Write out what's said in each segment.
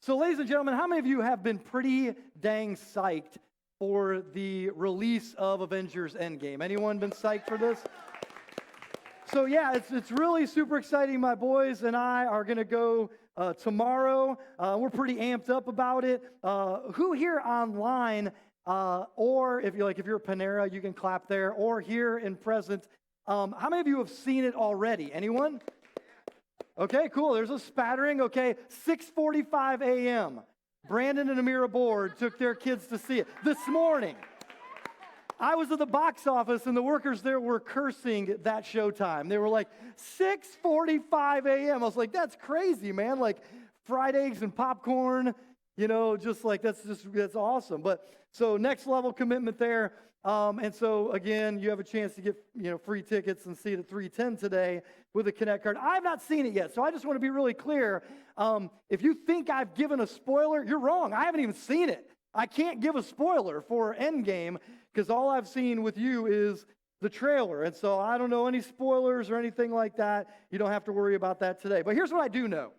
So, ladies and gentlemen, how many of you have been pretty dang psyched for the release of Avengers Endgame? Anyone been psyched for this? So, yeah, it's really super exciting. My boys and I are going to go tomorrow. We're pretty amped up about it. Who here online, or if you're at Panera, you can clap there, or here in present, how many of you have seen it already? Anyone? Okay, cool. There's a spattering. Okay, 6:45 a.m. Brandon and Amira Board took their kids to see it this morning. I was at the box office, and the workers there were cursing that showtime. They were like, 6:45 a.m. I was like, that's crazy, man. Like, fried eggs and popcorn, just like, that's awesome. But, so next level commitment there. And so, again, you have a chance to get, free tickets and see it at 3:10 today with a Connect card. I've not seen it yet, so I just want to be really clear. If you think I've given a spoiler, you're wrong. I haven't even seen it. I can't give a spoiler for Endgame because all I've seen with you is the trailer. And so I don't know any spoilers or anything like that. You don't have to worry about that today. But here's what I do know.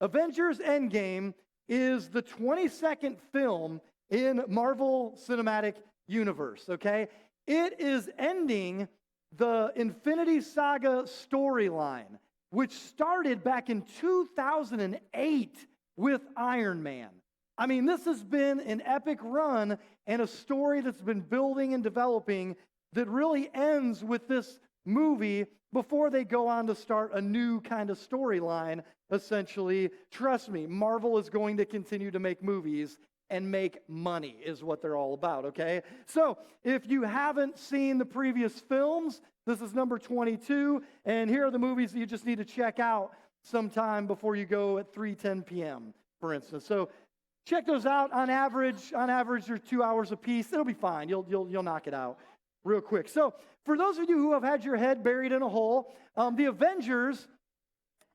Avengers Endgame is the 22nd film in Marvel Cinematic Universe, okay? It is ending the Infinity Saga storyline, which started back in 2008 with Iron Man. I mean, this has been an epic run and a story that's been building and developing that really ends with this movie before they go on to start a new kind of storyline, essentially. Trust me, Marvel is going to continue to make movies and make money is what they're all about, okay? So if you haven't seen the previous films, this is number 22, and here are the movies that you just need to check out sometime before you go at 3:10 p.m., for instance. So check those out. On average, they're 2 hours a piece. It'll be fine. You'll knock it out real quick. So for those of you who have had your head buried in a hole, the Avengers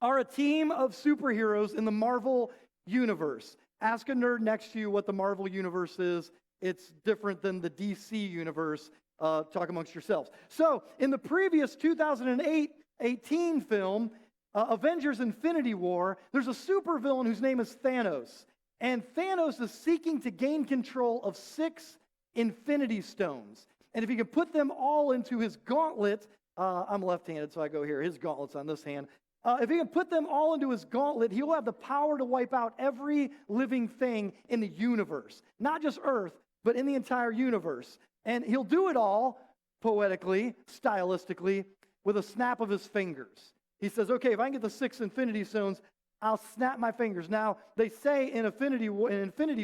are a team of superheroes in the Marvel Universe. Ask a nerd next to you what the Marvel Universe is. It's different than the DC Universe. Talk amongst yourselves. So, in the previous 2018 film, Avengers Infinity War, there's a supervillain whose name is Thanos. And Thanos is seeking to gain control of 6 Infinity Stones. And if he can put them all into his gauntlet, I'm left-handed, so I go here. His gauntlet's on this hand. If he can put them all into his gauntlet, he'll have the power to wipe out every living thing in the universe. Not just Earth, but in the entire universe. And he'll do it all, poetically, stylistically, with a snap of his fingers. He says, okay, if I can get the 6 Infinity Stones, I'll snap my fingers. Now, they say in Infinity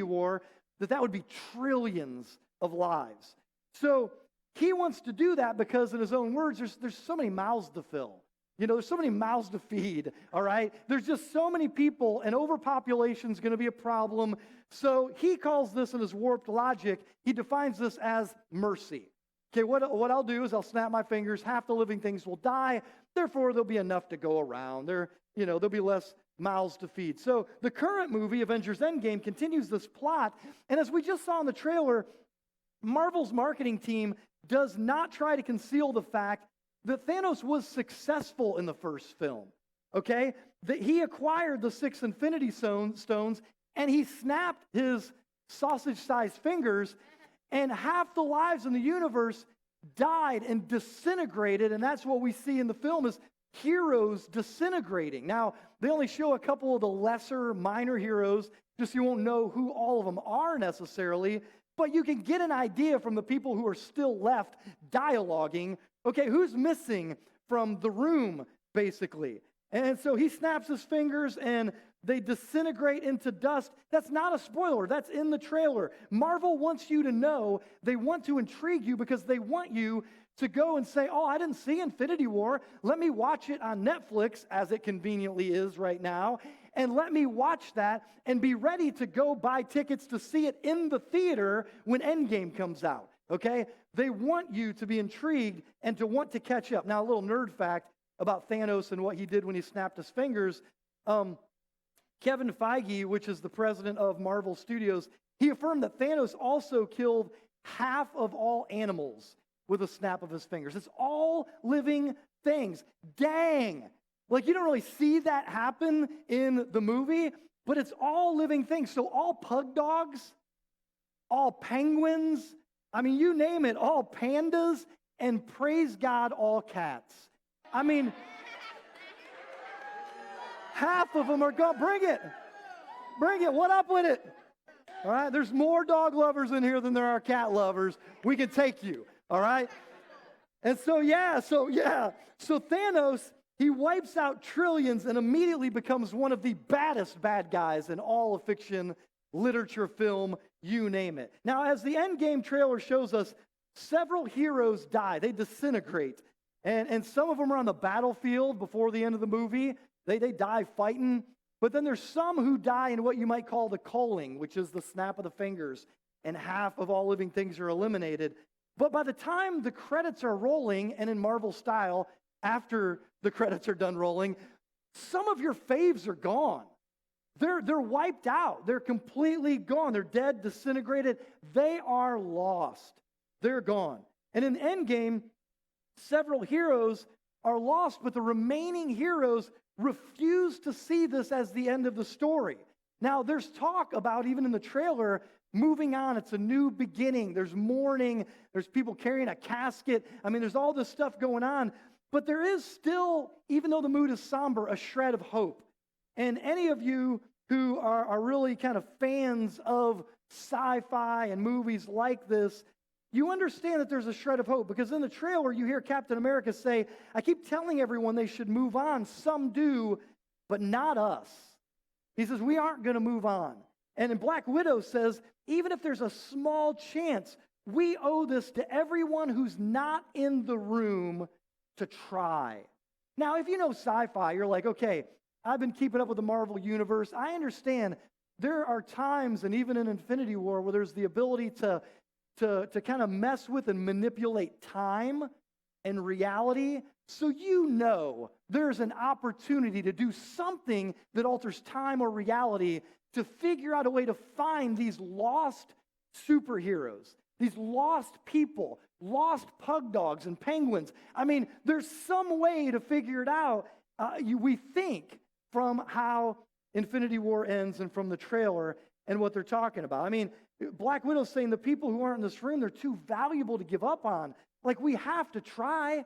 War that would be trillions of lives. So he wants to do that because, in his own words, there's so many mouths to fill. There's so many mouths to feed, all right? There's just so many people, and overpopulation is going to be a problem. So he calls this, in his warped logic, he defines this as mercy. Okay, what I'll do is I'll snap my fingers, half the living things will die, therefore there'll be enough to go around. There'll be less mouths to feed. So the current movie, Avengers Endgame, continues this plot, and as we just saw in the trailer, Marvel's marketing team does not try to conceal the fact that Thanos was successful in the first film, okay? That he acquired the 6 Infinity Stones, and he snapped his sausage-sized fingers, and half the lives in the universe died and disintegrated, and that's what we see in the film is heroes disintegrating. Now, they only show a couple of the lesser, minor heroes, just so you won't know who all of them are necessarily, but you can get an idea from the people who are still left dialoguing. Okay, who's missing from the room, basically? And so he snaps his fingers and they disintegrate into dust. That's not a spoiler. That's in the trailer. Marvel wants you to know. They want to intrigue you because they want you to go and say, oh, I didn't see Infinity War. Let me watch it on Netflix, as it conveniently is right now, and let me watch that and be ready to go buy tickets to see it in the theater when Endgame comes out, okay? They want you to be intrigued and to want to catch up. Now, a little nerd fact about Thanos and what he did when he snapped his fingers. Kevin Feige, which is the president of Marvel Studios, he affirmed that Thanos also killed half of all animals with a snap of his fingers. It's all living things. Dang! Like, you don't really see that happen in the movie. but it's all living things. So all pug dogs, all penguins, I mean, you name it, all pandas, and praise God, all cats. I mean, half of them are gone. Bring it. Bring it. What up with it? All right, there's more dog lovers in here than there are cat lovers. We can take you, all right? And so Thanos, he wipes out trillions and immediately becomes one of the baddest bad guys in all of fiction, literature, film, you name it. Now, as the Endgame trailer shows us, several heroes die. They disintegrate. And some of them are on the battlefield before the end of the movie. They die fighting. But then there's some who die in what you might call the culling, which is the snap of the fingers, and half of all living things are eliminated. But by the time the credits are rolling, and in Marvel style, after the credits are done rolling, some of your faves are gone. They're wiped out. They're completely gone. They're dead, disintegrated. They are lost. They're gone. And in Endgame, several heroes are lost, but the remaining heroes refuse to see this as the end of the story. Now, there's talk about, even in the trailer, moving on. It's a new beginning. There's mourning. There's people carrying a casket. I mean, there's all this stuff going on. But there is still, even though the mood is somber, a shred of hope. And any of you who are really kind of fans of sci-fi and movies like this, you understand that there's a shred of hope, because in the trailer you hear Captain America say, I keep telling everyone they should move on. Some do, but not us. He says, we aren't going to move on. And then Black Widow says, even if there's a small chance, we owe this to everyone who's not in the room to try. Now, if you know sci-fi, you're like, okay, I've been keeping up with the Marvel Universe. I understand there are times, and even in Infinity War, where there's the ability to kind of mess with and manipulate time and reality. So you know there's an opportunity to do something that alters time or reality to figure out a way to find these lost superheroes, these lost people, lost pug dogs and penguins. I mean, there's some way to figure it out, we think, from how Infinity War ends and from the trailer and what they're talking about. I mean, Black Widow's saying the people who aren't in this room, they're too valuable to give up on. Like, we have to try.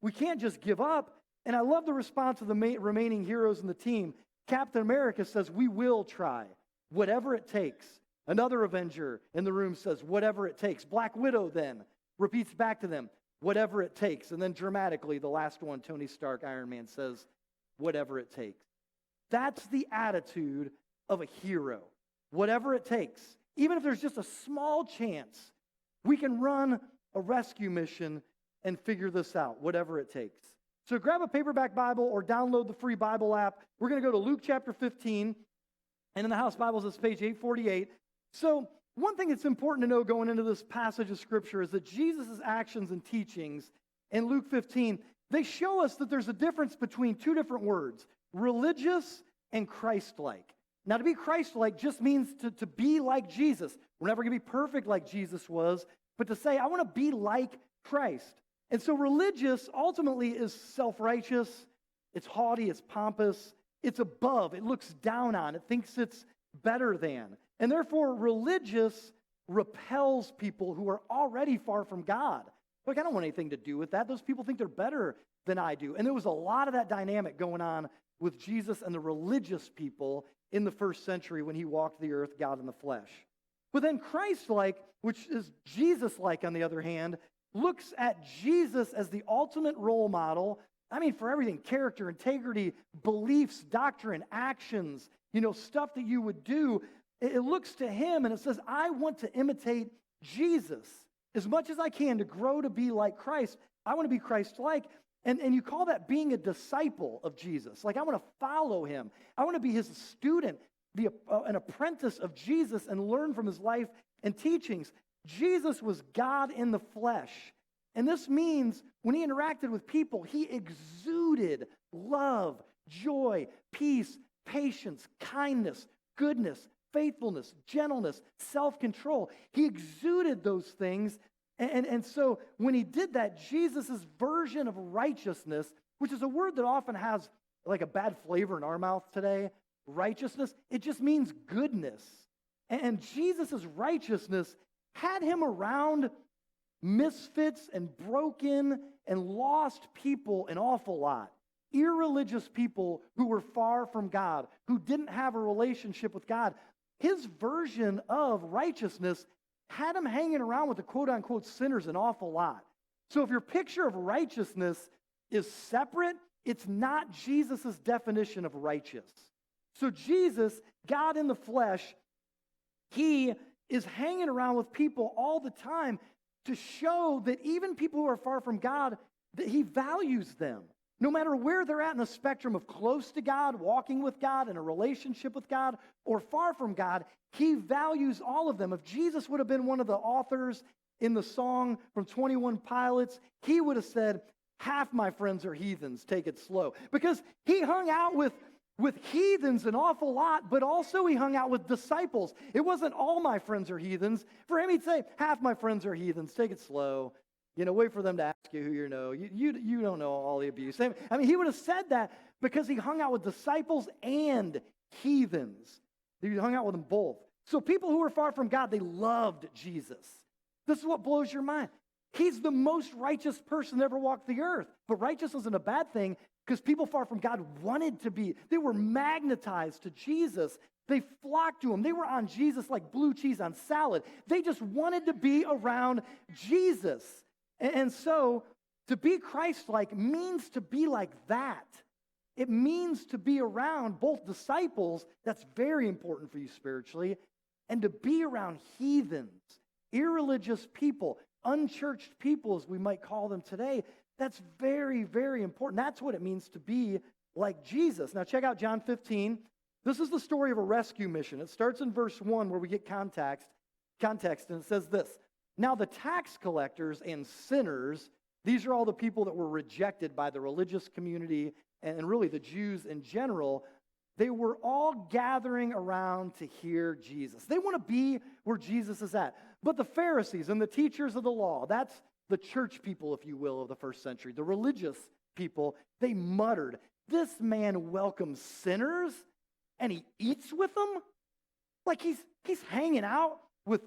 We can't just give up. And I love the response of the remaining heroes in the team. Captain America says, we will try, whatever it takes. Another Avenger in the room says, whatever it takes. Black Widow then repeats back to them, whatever it takes. And then dramatically, the last one, Tony Stark, Iron Man, says, whatever it takes. That's the attitude of a hero. Whatever it takes. Even if there's just a small chance, we can run a rescue mission and figure this out, whatever it takes. So grab a paperback Bible or download the free Bible app. We're going to go to Luke chapter 15, and in the House Bibles, it's page 848. So one thing that's important to know going into this passage of Scripture is that Jesus' actions and teachings in Luke 15, they show us that there's a difference between two different words, religious and Christ-like. Now, to be Christ-like just means to be like Jesus. We're never going to be perfect like Jesus was, but to say, I want to be like Christ. And so religious ultimately is self-righteous, it's haughty, it's pompous, it's above, it looks down on, it thinks it's better than. And therefore, religious repels people who are already far from God. Like, I don't want anything to do with that. Those people think they're better than I do. And there was a lot of that dynamic going on with Jesus and the religious people in the first century when he walked the earth, God in the flesh. But then Christ-like, which is Jesus-like on the other hand, looks at Jesus as the ultimate role model. I mean, for everything, character, integrity, beliefs, doctrine, actions, stuff that you would do. It looks to him and it says, I want to imitate Jesus as much as I can to grow to be like Christ. I want to be Christ-like. And you call that being a disciple of Jesus. Like, I want to follow him. I want to be his student, be an apprentice of Jesus and learn from his life and teachings. Jesus was God in the flesh. And this means when he interacted with people, he exuded love, joy, peace, patience, kindness, goodness, faithfulness, gentleness, self-control. He exuded those things. And so when he did that, Jesus' version of righteousness, which is a word that often has like a bad flavor in our mouth today, righteousness, it just means goodness. And Jesus' righteousness had him around misfits and broken and lost people an awful lot. Irreligious people who were far from God, who didn't have a relationship with God. His version of righteousness had him hanging around with the quote-unquote sinners an awful lot. So if your picture of righteousness is separate, it's not Jesus' definition of righteous. So Jesus, God in the flesh, he is hanging around with people all the time to show that even people who are far from God, that he values them. No matter where they're at in the spectrum of close to God, walking with God, in a relationship with God, or far from God, he values all of them. If Jesus would have been one of the authors in the song from 21 Pilots, he would have said, half my friends are heathens, take it slow. Because he hung out with heathens an awful lot, but also he hung out with disciples. It wasn't all my friends are heathens. For him, he'd say, half my friends are heathens, take it slow. Wait for them to ask you who you know. You don't know all the abuse. I mean, he would have said that because he hung out with disciples and heathens. He hung out with them both. So people who were far from God, they loved Jesus. This is what blows your mind. He's the most righteous person that ever walked the earth. But righteous isn't a bad thing because people far from God wanted to be. They were magnetized to Jesus. They flocked to him. They were on Jesus like blue cheese on salad. They just wanted to be around Jesus. And so to be Christ-like means to be like that. It means to be around both disciples, that's very important for you spiritually, and to be around heathens, irreligious people, unchurched people, as we might call them today. That's very, very important. That's what it means to be like Jesus. Now check out John 15. This is the story of a rescue mission. It starts in verse 1 where we get context, and it says this. Now the tax collectors and sinners, these are all the people that were rejected by the religious community and really the Jews in general, they were all gathering around to hear Jesus. They want to be where Jesus is at. But the Pharisees and the teachers of the law, that's the church people, if you will, of the first century, the religious people, they muttered, this man welcomes sinners and he eats with them? Like he's hanging out with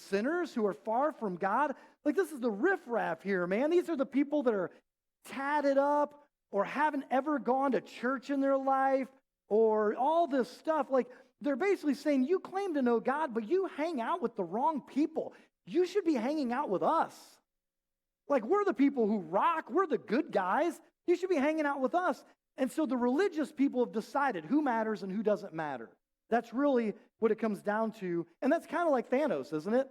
sinners who are far from God? Like this is the riffraff here, man. These are the people that are tatted up or haven't ever gone to church in their life or all this stuff. Like they're basically saying, you claim to know God, but you hang out with the wrong people. You should be hanging out with us. Like we're the people who rock. We're the good guys. You should be hanging out with us. And so the religious people have decided who matters and who doesn't matter. That's really what it comes down to. And that's kind of like Thanos, isn't it?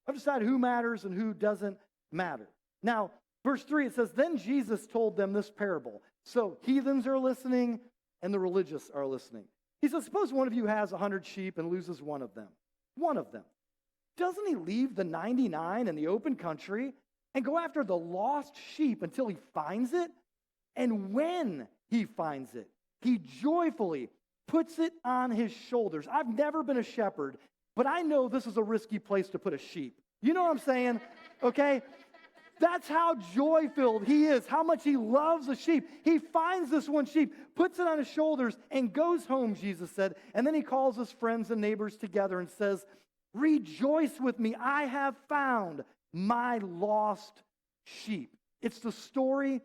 I've decided who matters and who doesn't matter. Now, verse 3, it says, then Jesus told them this parable. So heathens are listening and the religious are listening. He says, suppose one of you has 100 sheep and loses one of them. One of them. Doesn't he leave the 99 in the open country and go after the lost sheep until he finds it? And when he finds it, he joyfully puts it on his shoulders. I've never been a shepherd, but I know this is a risky place to put a sheep. You know what I'm saying? Okay? That's how joy-filled he is, how much he loves a sheep. He finds this one sheep, puts it on his shoulders, and goes home, Jesus said. And then he calls his friends and neighbors together and says, rejoice with me, I have found my lost sheep. It's the story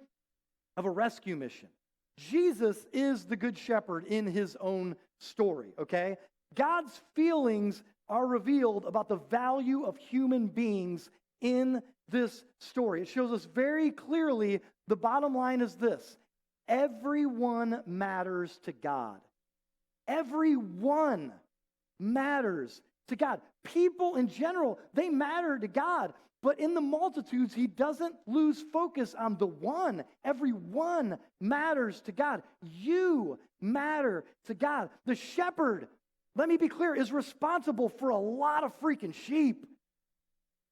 of a rescue mission. Jesus is the good shepherd in his own story, okay? God's feelings are revealed about the value of human beings in this story. It shows us very clearly the bottom line is this. Everyone matters to God. Everyone matters to God. People in general, they matter to God. But in the multitudes, he doesn't lose focus on the one. Everyone matters to God. You matter to God. The shepherd, let me be clear, is responsible for a lot of freaking sheep.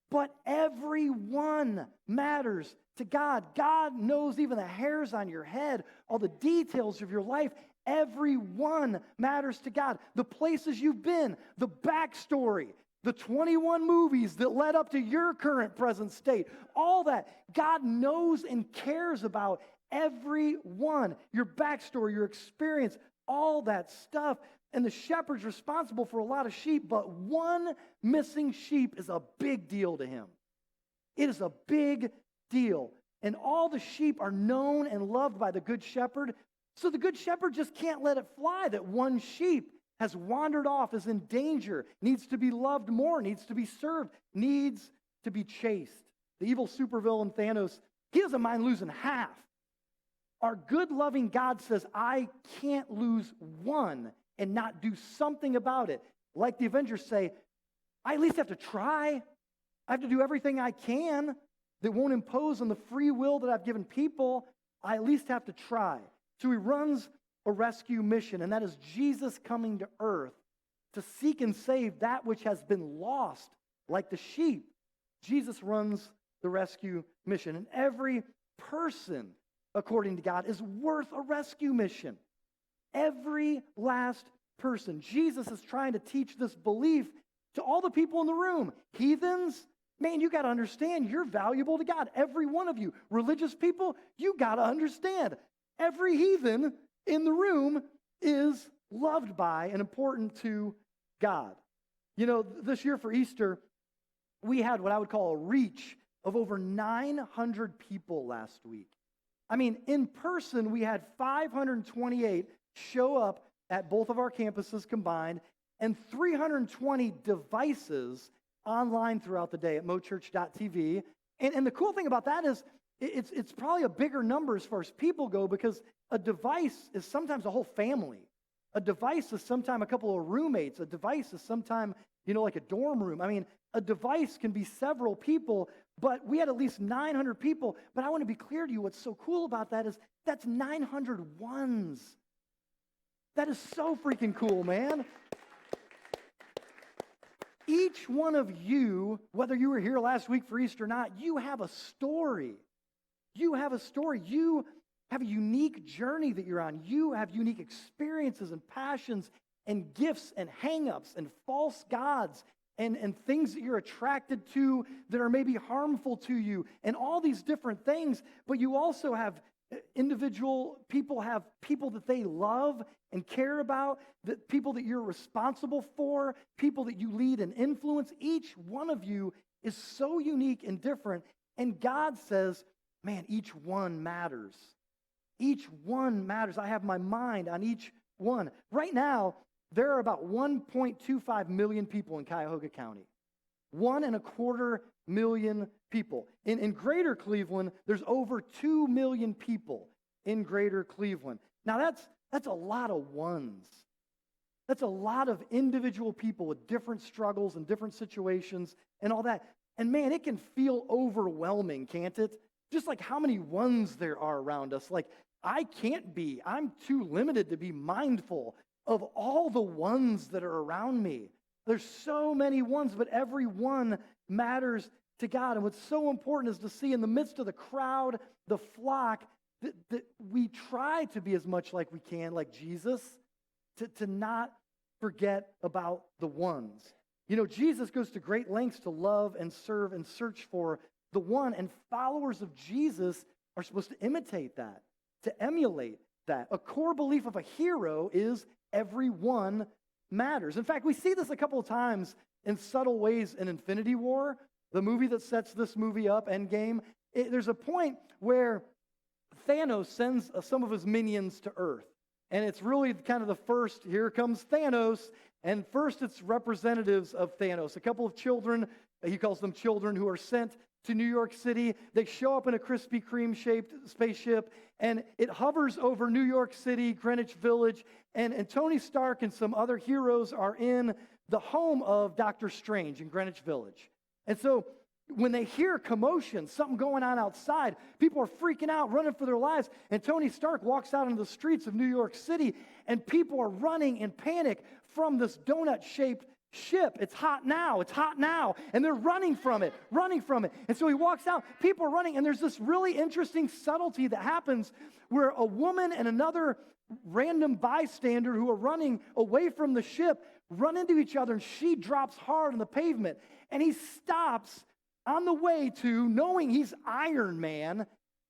But everyone matters to God. God knows even the hairs on your head, all the details of your life. Everyone matters to God. The places you've been, the backstory, the 21 movies that led up to your current present state, all that. God knows and cares about everyone, your backstory, your experience, all that stuff. and the shepherd's responsible for a lot of sheep, but one missing sheep is a big deal to him. It is a big deal. And all the sheep are known and loved by the good shepherd. So the good shepherd just can't let it fly that one sheep has wandered off, is in danger, needs to be loved more, needs to be served, needs to be chased. The evil supervillain Thanos, he doesn't mind losing half. Our good, loving God says, I can't lose one and not do something about it. Like the Avengers say, I at least have to try. I have to do everything I can that won't impose on the free will that I've given people. I at least have to try. So he runs a rescue mission, and that is Jesus coming to earth to seek and save that which has been lost, like the sheep. Jesus runs the rescue mission, and every person, according to God, is worth a rescue mission. Every last person. Jesus is trying to teach this belief to all the people in the room. Heathens, man, you got to understand you're valuable to God. Every one of you. Religious people, you got to understand. Every heathen in the room is loved by and important to God. You know, this year for Easter, we had what I would call a reach of over 900 people last week. I mean, in person, we had 528 show up at both of our campuses combined, and 320 devices online throughout the day at mochurch.tv. And the cool thing about that is it's probably a bigger number as far as people go, because a device is sometimes a whole family. A device is sometimes a couple of roommates. A device is sometimes, like a dorm room. I mean, a device can be several people, but we had at least 900 people. But I want to be clear to you, what's so cool about that is that's 900 ones. That is so freaking cool, man. Each one of you, whether you were here last week for Easter or not, you have a story. You have a story. You have a unique journey that you're on. You have unique experiences and passions and gifts and hang-ups and false gods and things that you're attracted to that are maybe harmful to you and all these different things. But you also have individual people, have people that they love and care about, that people that you're responsible for, people that you lead and influence. Each one of you is so unique and different. And God says, man, each one matters. Each one matters. I have my mind on each one. Right now, there are about 1.25 million people in Cuyahoga County. 1.25 million people. In Greater Cleveland, there's over 2 million people in Greater Cleveland. Now that's a lot of ones. That's a lot of individual people with different struggles and different situations and all that. And man, it can feel overwhelming, can't it? Just like how many ones there are around us. Like, I'm too limited to be mindful of all the ones that are around me. There's so many ones, but every one matters to God. And what's so important is to see in the midst of the crowd, the flock, that we try to be as much like we can, like Jesus, to not forget about the ones. Jesus goes to great lengths to love and serve and search for the one, and followers of Jesus are supposed to imitate that, to emulate that. A core belief of a hero is everyone matters. In fact, we see this a couple of times in subtle ways in Infinity War, the movie that sets this movie up, Endgame. There's a point where Thanos sends some of his minions to Earth. And it's really kind of the first, here comes Thanos, and first it's representatives of Thanos. A couple of children, he calls them children, who are sent to New York City. They show up in a Krispy Kreme-shaped spaceship, and it hovers over New York City, Greenwich Village, and Tony Stark and some other heroes are in the home of Doctor Strange in Greenwich Village. And so when they hear commotion, something going on outside, people are freaking out, running for their lives, and Tony Stark walks out into the streets of New York City, and people are running in panic from this donut-shaped ship. It's hot now, and they're running from it. And so he walks out, people are running, and there's this really interesting subtlety that happens where a woman and another random bystander who are running away from the ship run into each other, and she drops hard on the pavement, and he stops on the way to, knowing he's Iron Man,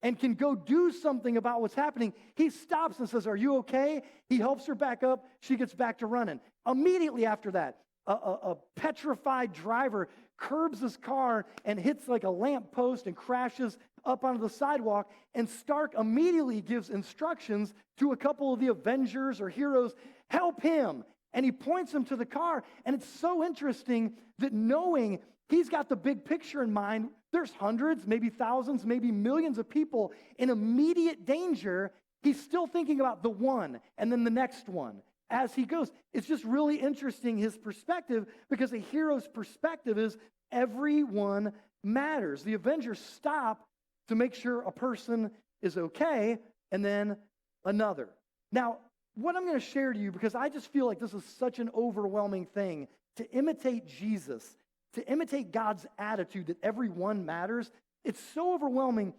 and can go do something about what's happening, he stops and says, "Are you okay?" He helps her back up. She gets back to running. Immediately after that, a petrified driver curbs his car and hits like a lamp post and crashes up onto the sidewalk. And Stark immediately gives instructions to a couple of the Avengers or heroes, "Help him." And he points him to the car. And it's so interesting that knowing he's got the big picture in mind, there's hundreds, maybe thousands, maybe millions of people in immediate danger. He's still thinking about the one and then the next one as he goes. It's just really interesting, his perspective, because a hero's perspective is everyone matters. The Avengers stop to make sure a person is okay, and then another. Now, what I'm going to share to you, because I just feel like this is such an overwhelming thing, to imitate Jesus, to imitate God's attitude that everyone matters, it's so overwhelming.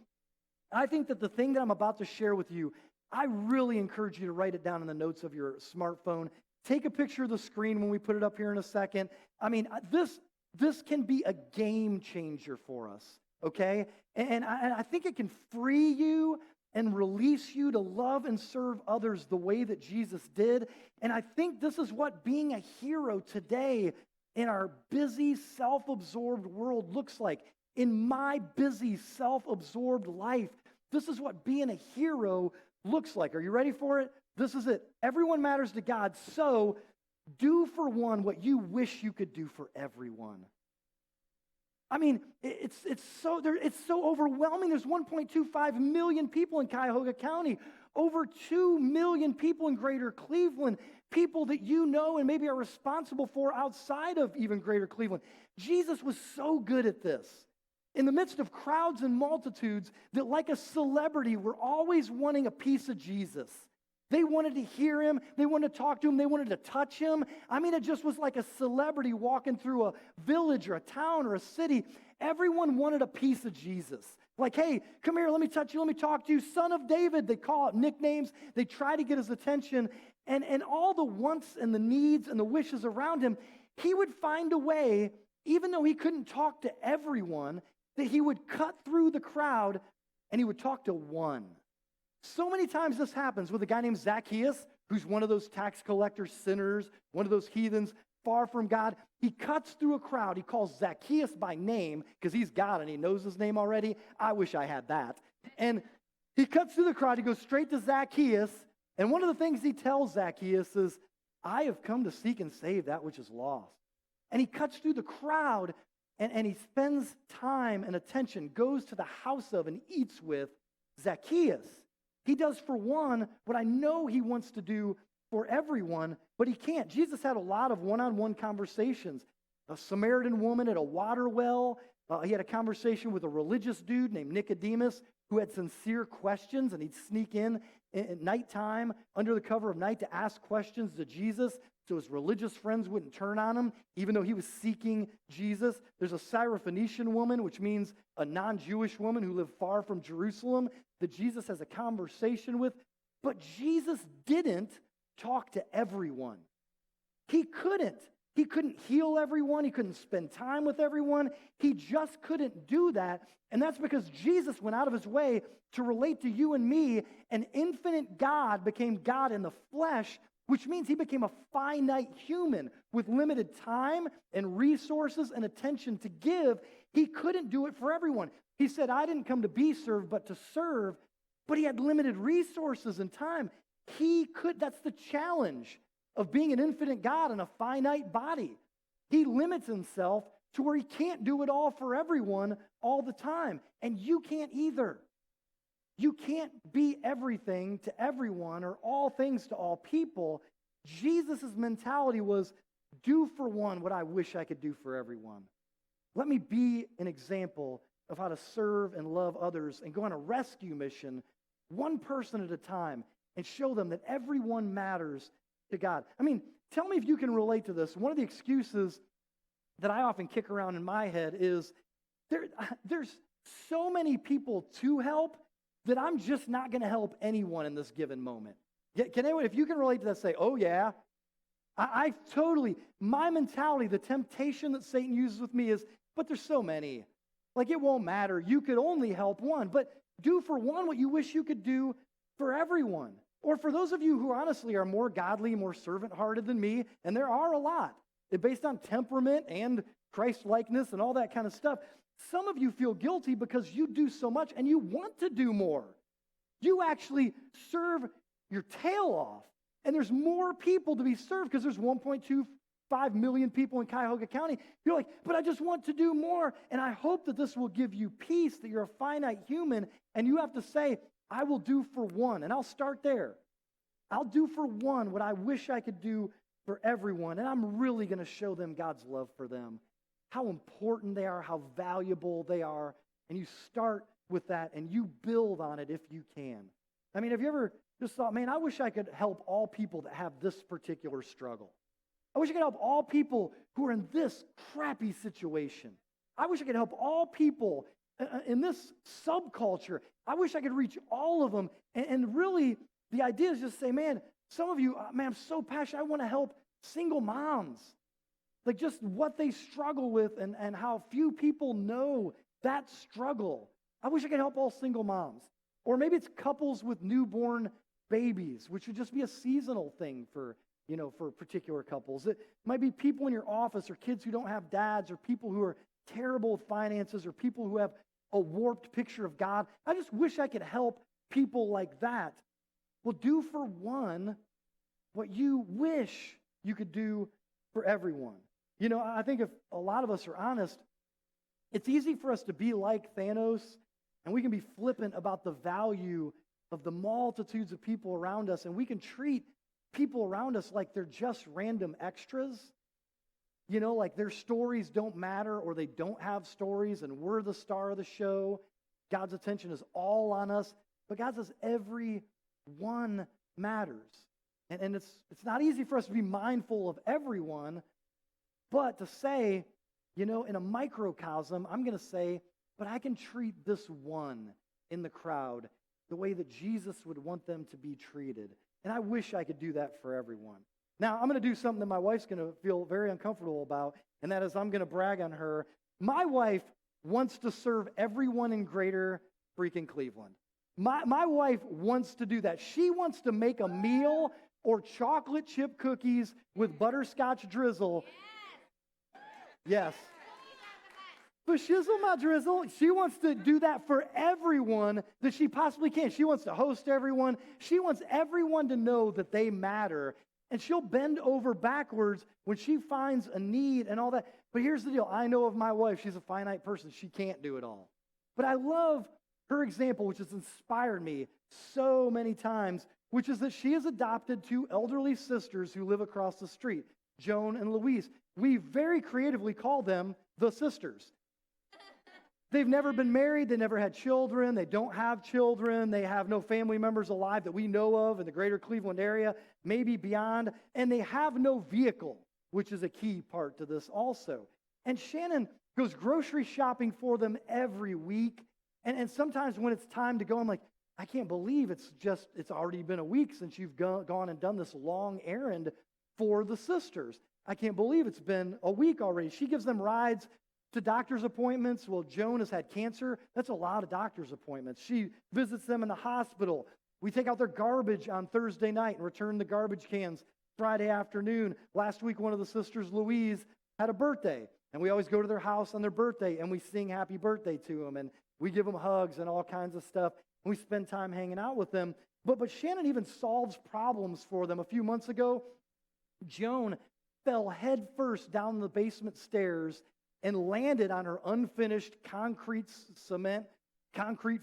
I think that the thing that I'm about to share with you, I really encourage you to write it down in the notes of your smartphone. Take a picture of the screen when we put it up here in a second. I mean, this can be a game changer for us, okay? And I think it can free you and release you to love and serve others the way that Jesus did. And I think this is what being a hero today in our busy, self-absorbed world looks like. In my busy, self-absorbed life, this is what being a hero looks like. Are you ready for it? This is it. Everyone matters to God, so do for one what you wish you could do for everyone. I mean, it's so overwhelming. There's 1.25 million people in Cuyahoga County, over 2 million people in Greater Cleveland, people that you know and maybe are responsible for outside of even Greater Cleveland. Jesus was so good at this. In the midst of crowds and multitudes that, like a celebrity, were always wanting a piece of Jesus. They wanted to hear him. They wanted to talk to him. They wanted to touch him. I mean, it just was like a celebrity walking through a village or a town or a city. Everyone wanted a piece of Jesus. Like, "Hey, come here. Let me touch you. Let me talk to you. Son of David." They call it nicknames. They try to get his attention. And all the wants and the needs and the wishes around him, he would find a way, even though he couldn't talk to everyone, that he would cut through the crowd and he would talk to one. So many times this happens with a guy named Zacchaeus, who's one of those tax collector sinners, one of those heathens, far from God. He cuts through a crowd. He calls Zacchaeus by name because he's God and he knows his name already. I wish I had that. And he cuts through the crowd. He goes straight to Zacchaeus. And one of the things he tells Zacchaeus is, "I have come to seek and save that which is lost." And he cuts through the crowd and he spends time and attention, goes to the house of and eats with Zacchaeus. He does for one what I know he wants to do for everyone, but he can't. Jesus had a lot of one-on-one conversations. A Samaritan woman at a water well. He had a conversation with a religious dude named Nicodemus who had sincere questions, and he'd sneak in at nighttime under the cover of night to ask questions to Jesus so his religious friends wouldn't turn on him, even though he was seeking Jesus. There's a Syrophoenician woman, which means a non-Jewish woman who lived far from Jerusalem, that Jesus has a conversation with. But Jesus didn't talk to everyone. He couldn't. He couldn't heal everyone. He couldn't spend time with everyone. He just couldn't do that. And that's because Jesus went out of his way to relate to you and me. An infinite God became God in the flesh, which means he became a finite human with limited time and resources and attention to give. He couldn't do it for everyone. He said, "I didn't come to be served, but to serve." But he had limited resources and time. That's the challenge of being an infinite God in a finite body. He limits himself to where he can't do it all for everyone all the time. And you can't either. You can't be everything to everyone or all things to all people. Jesus' mentality was, do for one what I wish I could do for everyone. Let me be an example of how to serve and love others and go on a rescue mission, one person at a time, and show them that everyone matters to God. I mean, tell me if you can relate to this. One of the excuses that I often kick around in my head is there's so many people to help that I'm just not going to help anyone in this given moment. Can anyone, if you can relate to that, say, "Oh yeah, I totally," my mentality, the temptation that Satan uses with me is, but there's so many. Like, it won't matter. You could only help one. But do for one what you wish you could do for everyone. Or for those of you who honestly are more godly, more servant-hearted than me, and there are a lot, based on temperament and Christ-likeness and all that kind of stuff, some of you feel guilty because you do so much and you want to do more. You actually serve your tail off. And there's more people to be served because there's 1.25 million people in Cuyahoga County. You're like, but I just want to do more. And I hope that this will give you peace, that you're a finite human, and you have to say, I will do for one. And I'll start there. I'll do for one what I wish I could do for everyone. And I'm really going to show them God's love for them, how important they are, how valuable they are. And you start with that and you build on it if you can. I mean, have you ever just thought, man, I wish I could help all people that have this particular struggle. I wish I could help all people who are in this crappy situation. I wish I could help all people in this subculture. I wish I could reach all of them. And really, the idea is just say, man, some of you, man, I'm so passionate. I want to help single moms. Like just what they struggle with and how few people know that struggle. I wish I could help all single moms. Or maybe it's couples with newborn babies, which would just be a seasonal thing for particular couples. It might be people in your office or kids who don't have dads or people who are terrible with finances or people who have a warped picture of God. I just wish I could help people like that. Well, do for one what you wish you could do for everyone. You know, I think if a lot of us are honest, it's easy for us to be like Thanos, and we can be flippant about the value of the multitudes of people around us, and we can treat people around us like they're just random extras. You know, like their stories don't matter or they don't have stories, and we're the star of the show. God's attention is all on us, but God says every one matters. And it's not easy for us to be mindful of everyone, but to say, you know, in a microcosm, I'm going to say, but I can treat this one in the crowd the way that Jesus would want them to be treated. And I wish I could do that for everyone. Now, I'm going to do something that my wife's going to feel very uncomfortable about, and that is I'm going to brag on her. My wife wants to serve everyone in greater freaking Cleveland. My wife wants to do that. She wants to make a meal or chocolate chip cookies with butterscotch drizzle. Yes. But shizzle my drizzle, she wants to do that for everyone that she possibly can. She wants to host everyone. She wants everyone to know that they matter. And she'll bend over backwards when she finds a need and all that. But here's the deal. I know of my wife. She's a finite person. She can't do it all. But I love her example, which has inspired me so many times, which is that she has adopted two elderly sisters who live across the street, Joan and Louise. We very creatively call them the sisters. They've never been married. They never had children. They don't have children. They have no family members alive that we know of in the greater Cleveland area, maybe beyond. And they have no vehicle, which is a key part to this also. And Shannon goes grocery shopping for them every week. And sometimes when it's time to go, I'm like, I can't believe it's already been a week since you've gone and done this long errand for the sisters. I can't believe it's been a week already. She gives them rides to doctor's appointments. Well, Joan has had cancer. That's a lot of doctor's appointments. She visits them in the hospital. We take out their garbage on Thursday night and return the garbage cans Friday afternoon. Last week, one of the sisters, Louise, had a birthday. And we always go to their house on their birthday and we sing happy birthday to them. And we give them hugs and all kinds of stuff. And we spend time hanging out with them. But Shannon even solves problems for them. A few months ago, Joan fell headfirst down the basement stairs and landed on her unfinished concrete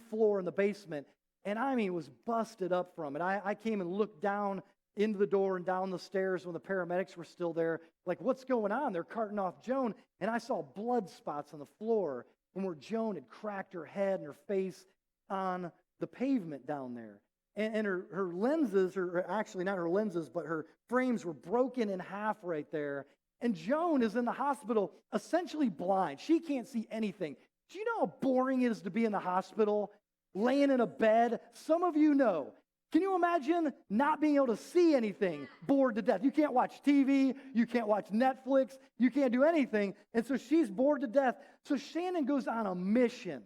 floor in the basement. And I mean, was busted up from it. I came and looked down into the door and down the stairs when the paramedics were still there. Like, what's going on? They're carting off Joan. And I saw blood spots on the floor from where Joan had cracked her head and her face on the pavement down there. And her lenses, or actually not her lenses, but her frames were broken in half right there. And Joan is in the hospital essentially blind. She can't see anything. Do you know how boring it is to be in the hospital, laying in a bed? Some of you know. Can you imagine not being able to see anything, bored to death? You can't watch TV. You can't watch Netflix. You can't do anything. And so she's bored to death. So Shannon goes on a mission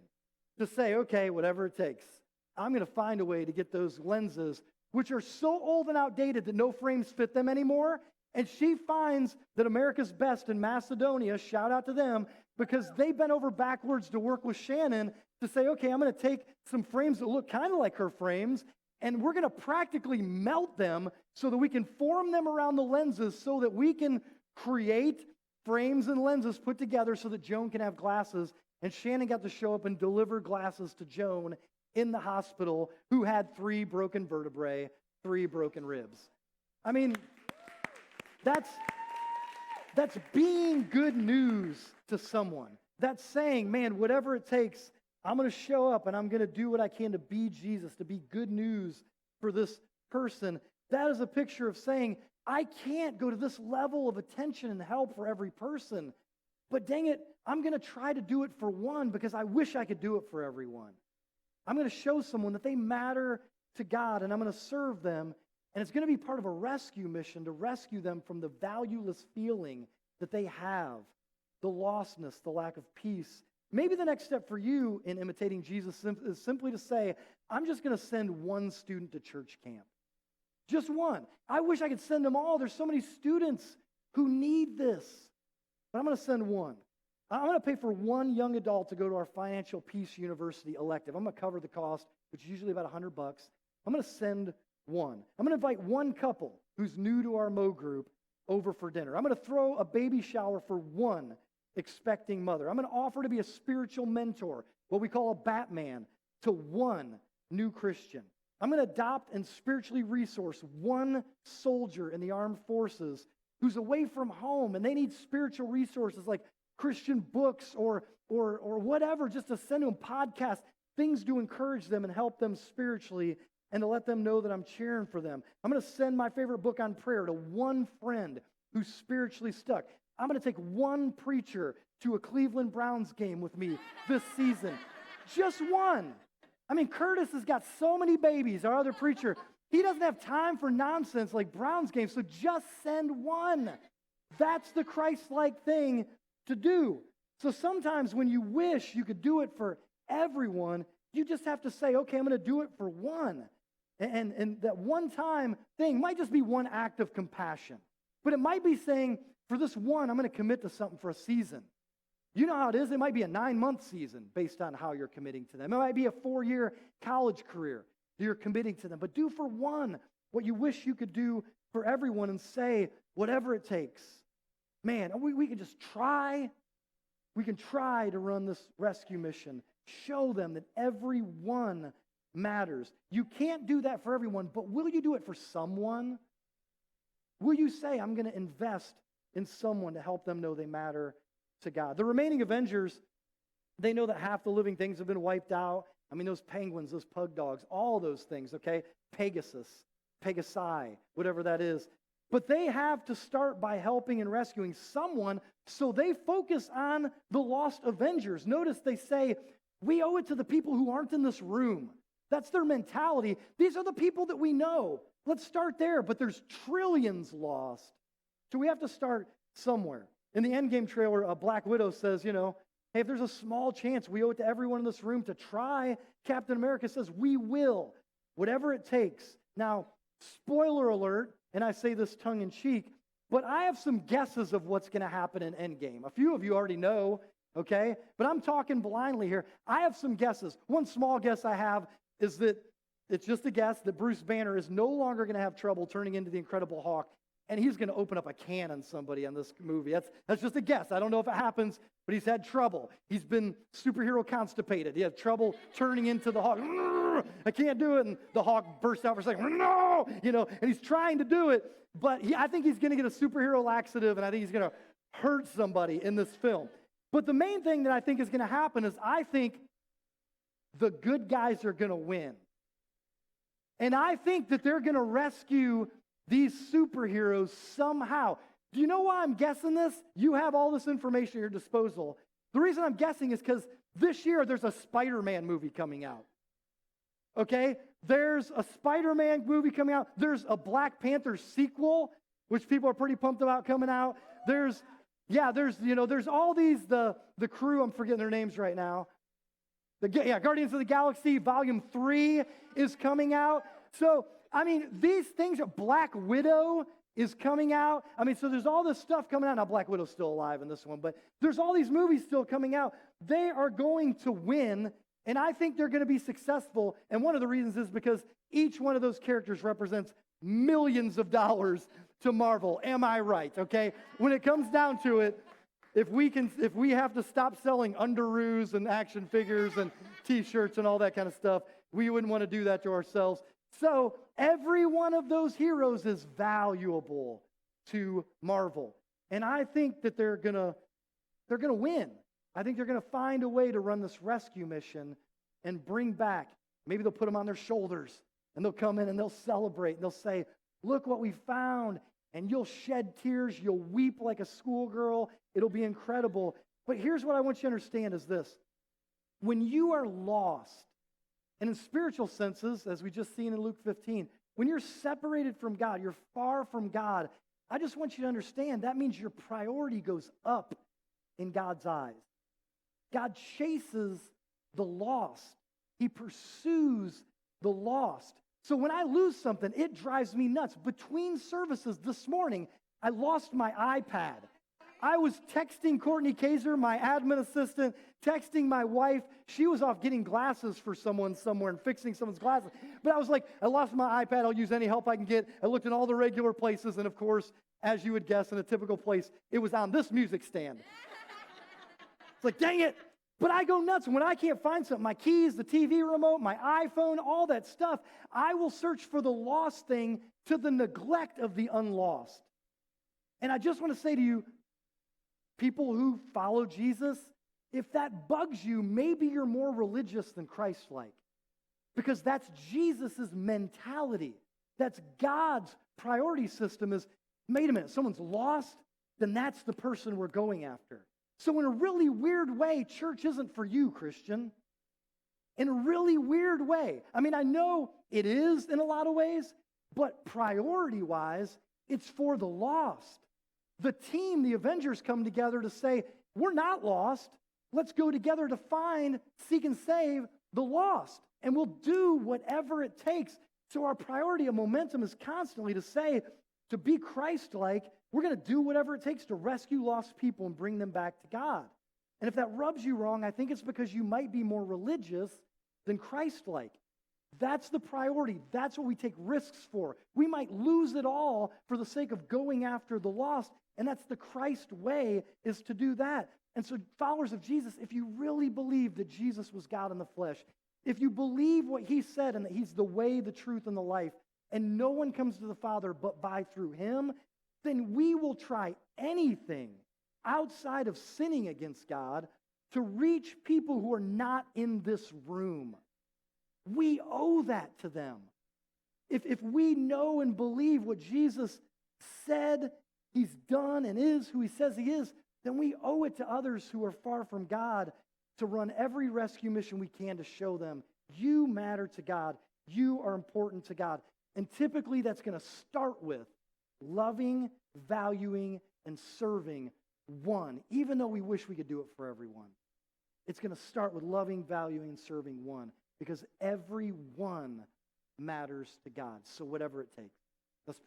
to say, okay, whatever it takes. I'm going to find a way to get those lenses, which are so old and outdated that no frames fit them anymore. And she finds that America's Best in Macedonia, shout out to them, because they bent over backwards to work with Shannon to say, okay, I'm going to take some frames that look kind of like her frames, and we're going to practically melt them so that we can form them around the lenses so that we can create frames and lenses put together so that Joan can have glasses. And Shannon got to show up and deliver glasses to Joan in the hospital, who had 3 broken vertebrae, 3 broken ribs. I mean, that's being good news to someone. That's saying, man, whatever it takes, I'm going to show up and I'm going to do what I can to be Jesus, to be good news for this person. That is a picture of saying, I can't go to this level of attention and help for every person, but dang it, I'm going to try to do it for one because I wish I could do it for everyone. I'm going to show someone that they matter to God, and I'm going to serve them, and it's going to be part of a rescue mission to rescue them from the valueless feeling that they have, the lostness, the lack of peace. Maybe the next step for you in imitating Jesus is simply to say, I'm just going to send one student to church camp. Just one. I wish I could send them all. There's so many students who need this. But I'm going to send one. I'm going to pay for one young adult to go to our Financial Peace University elective. I'm going to cover the cost, which is usually about $100. I'm going to send one. I'm going to invite one couple who's new to our Mo group over for dinner. I'm going to throw a baby shower for one expecting mother. I'm going to offer to be a spiritual mentor, what we call a Batman, to one new Christian. I'm going to adopt and spiritually resource one soldier in the armed forces who's away from home and they need spiritual resources like Christian books or whatever, just to send them podcasts, things to encourage them and help them spiritually and to let them know that I'm cheering for them. I'm going to send my favorite book on prayer to one friend who's spiritually stuck. I'm going to take one preacher to a Cleveland Browns game with me this season. Just one. I mean, Curtis has got so many babies, our other preacher. He doesn't have time for nonsense like Browns games, so just send one. That's the Christ-like thing to do. So sometimes when you wish you could do it for everyone, you just have to say, okay, I'm going to do it for one. And that one-time thing might just be one act of compassion. But it might be saying, for this one, I'm going to commit to something for a season. You know how it is. It might be a 9-month season based on how you're committing to them. It might be a 4-year college career that you're committing to them. But do for one what you wish you could do for everyone and say, whatever it takes. Man, we can just try. We can try to run this rescue mission. Show them that everyone matters. You can't do that for everyone, but will you do it for someone? Will you say, I'm going to invest in someone to help them know they matter to God? The remaining Avengers, they know that half the living things have been wiped out. I mean, those penguins, those pug dogs, all those things, okay? Pegasus, Pegasi, whatever that is. But they have to start by helping and rescuing someone, so they focus on the lost Avengers. Notice they say, we owe it to the people who aren't in this room. That's their mentality. These are the people that we know. Let's start there, but there's trillions lost. So we have to start somewhere. In the Endgame trailer, Black Widow says, hey, if there's a small chance, we owe it to everyone in this room to try. Captain America says, we will, whatever it takes. Now, spoiler alert, and I say this tongue-in-cheek, but I have some guesses of what's going to happen in Endgame. A few of you already know, okay? But I'm talking blindly here. I have some guesses. One small guess I have is that it's just a guess that Bruce Banner is no longer going to have trouble turning into the Incredible Hulk, and he's going to open up a can on somebody in this movie. That's just a guess. I don't know if it happens, but he's had trouble. He's been superhero constipated. He had trouble turning into the Hulk. I can't do it. And the Hulk bursts out for a second. No! And he's trying to do it, but I think he's going to get a superhero laxative, and I think he's going to hurt somebody in this film. But the main thing that I think is going to happen is I think the good guys are going to win. And I think that they're going to rescue these superheroes somehow. Do you know why I'm guessing this? You have all this information at your disposal. The reason I'm guessing is because this year there's a Spider-Man movie coming out. Okay? There's a Spider-Man movie coming out. There's a Black Panther sequel, which people are pretty pumped about coming out. There's all these, the crew, I'm forgetting their names right now. Guardians of the Galaxy Volume 3 is coming out. So, I mean, these things, Black Widow is coming out. I mean, so there's all this stuff coming out. Now, Black Widow's still alive in this one, but there's all these movies still coming out. They are going to win, and I think they're going to be successful. And one of the reasons is because each one of those characters represents millions of dollars to Marvel. Am I right? Okay? When it comes down to it, if we have to stop selling underoos and action figures and t-shirts and all that kind of stuff, we wouldn't want to do that to ourselves. So every one of those heroes is valuable to Marvel. And I think that they're gonna win. I think they're gonna find a way to run this rescue mission and bring back. Maybe they'll put them on their shoulders and they'll come in and they'll celebrate and they'll say, look what we found. And you'll shed tears, you'll weep like a schoolgirl. It'll be incredible. But here's what I want you to understand is this. When you are lost, and in spiritual senses, as we just seen in Luke 15, when you're separated from God, you're far from God, I just want you to understand that means your priority goes up in God's eyes. God chases the lost. He pursues the lost. So when I lose something, it drives me nuts. Between services this morning, I lost my iPad. I was texting Courtney Kaiser, my admin assistant, texting my wife. She was off getting glasses for someone somewhere and fixing someone's glasses. But I was like, I lost my iPad. I'll use any help I can get. I looked in all the regular places. And of course, as you would guess, in a typical place, it was on this music stand. It's like, dang it. But I go nuts when I can't find something. My keys, the TV remote, my iPhone, all that stuff. I will search for the lost thing to the neglect of the unlost. And I just want to say to you, people who follow Jesus, if that bugs you, maybe you're more religious than Christ-like. Because that's Jesus' mentality. That's God's priority system is, wait a minute, someone's lost, then that's the person we're going after. So in a really weird way, church isn't for you, Christian. In a really weird way. I mean, I know it is in a lot of ways, but priority-wise, it's for the lost. The team, the Avengers, come together to say, we're not lost. Let's go together to find, seek, and save the lost. And we'll do whatever it takes. So our priority and momentum is constantly to say, to be Christ-like, we're going to do whatever it takes to rescue lost people and bring them back to God. And if that rubs you wrong, I think it's because you might be more religious than Christ-like. That's the priority. That's what we take risks for. We might lose it all for the sake of going after the lost, and that's the Christ way, is to do that. And so followers of Jesus, if you really believe that Jesus was God in the flesh, if you believe what he said and that he's the way, the truth, and the life, and no one comes to the Father but by through him, then we will try anything outside of sinning against God to reach people who are not in this room. We owe that to them. If we know and believe what Jesus said he's done and is who he says he is, then we owe it to others who are far from God to run every rescue mission we can to show them you matter to God. You are important to God. And typically that's going to start with loving, valuing, and serving one, even though we wish we could do it for everyone. It's going to start with loving, valuing, and serving one, because every one matters to God. So whatever it takes. Let's pray.